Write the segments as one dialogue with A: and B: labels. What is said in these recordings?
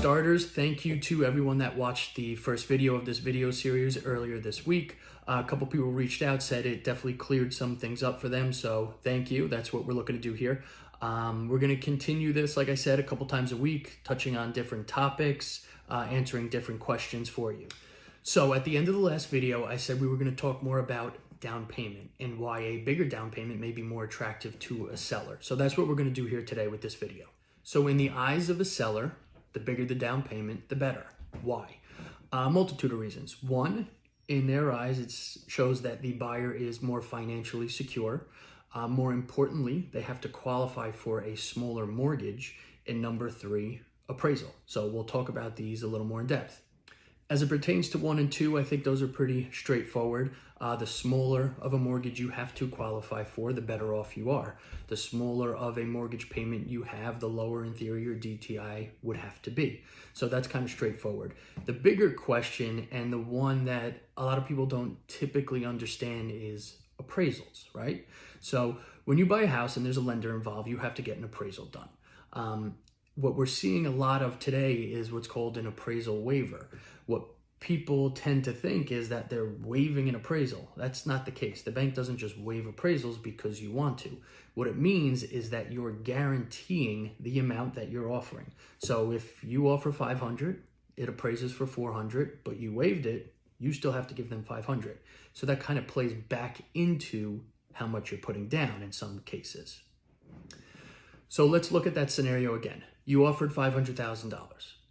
A: starters, thank you to everyone that watched the first video of this video series earlier this week. A couple people reached out, said it definitely cleared some things up for them, so thank you. That's what we're looking to do here. We're going to continue this, like I said, a couple times a week, touching on different topics, answering different questions for you. So at the end of the last video, I said we were going to talk more about down payment and why a bigger down payment may be more attractive to a seller. So that's what we're going to do here today with this video. So in the eyes of a seller, the bigger the down payment, the better. Why? A multitude of reasons. One, in their eyes, it shows that the buyer is more financially secure. More importantly, they have to qualify for a smaller mortgage. And number three, appraisal. So we'll talk about these a little more in depth. As it pertains to 1 and 2, I think those are pretty straightforward. The smaller of a mortgage you have to qualify for, the better off you are. The smaller of a mortgage payment you have, the lower in theory your DTI would have to be. So that's kind of straightforward. The bigger question, and the one that a lot of people don't typically understand, is appraisals, right? So when you buy a house and there's a lender involved, you have to get an appraisal done. What we're seeing a lot of today is what's called an appraisal waiver. What people tend to think is that they're waiving an appraisal. That's not the case. The bank doesn't just waive appraisals because you want to. What it means is that you're guaranteeing the amount that you're offering. So if you offer 500, it appraises for 400, but you waived it, you still have to give them 500. So that kind of plays back into how much you're putting down in some cases. So let's look at that scenario again. You offered $500,000.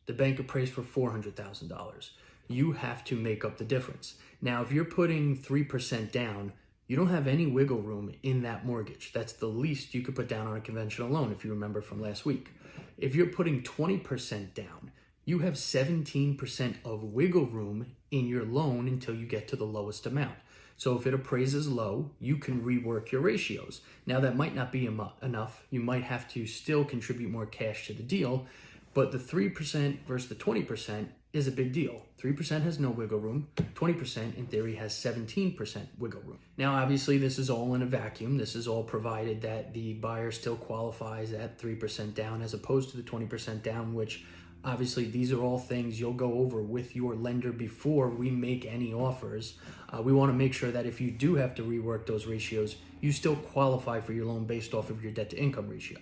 A: The bank appraised for $400,000. You have to make up the difference. Now, if you're putting 3% down, you don't have any wiggle room in that mortgage. That's the least you could put down on a conventional loan, if you remember from last week. If you're putting 20% down, you have 17% of wiggle room in your loan until you get to the lowest amount. So if it appraises low, you can rework your ratios. Now that might not be enough. You might have to still contribute more cash to the deal, but the 3% versus the 20% is a big deal. 3% has no wiggle room. 20% in theory has 17% wiggle room. Now, obviously this is all in a vacuum. This is all provided that the buyer still qualifies at 3% down as opposed to the 20% down, which obviously, these are all things you'll go over with your lender before we make any offers. We want to make sure that if you do have to rework those ratios, you still qualify for your loan based off of your debt to income ratio.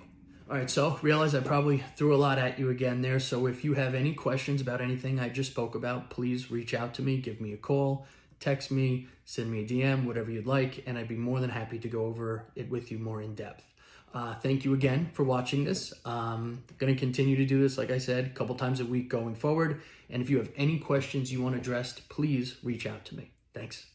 A: All right, so realize I probably threw a lot at you again there. So if you have any questions about anything I just spoke about, please reach out to me, give me a call, text me, send me a DM, whatever you'd like, and I'd be more than happy to go over it with you more in depth. Thank you again for watching this. I'm going to continue to do this, like I said, a couple times a week going forward. And if you have any questions you want addressed, please reach out to me. Thanks.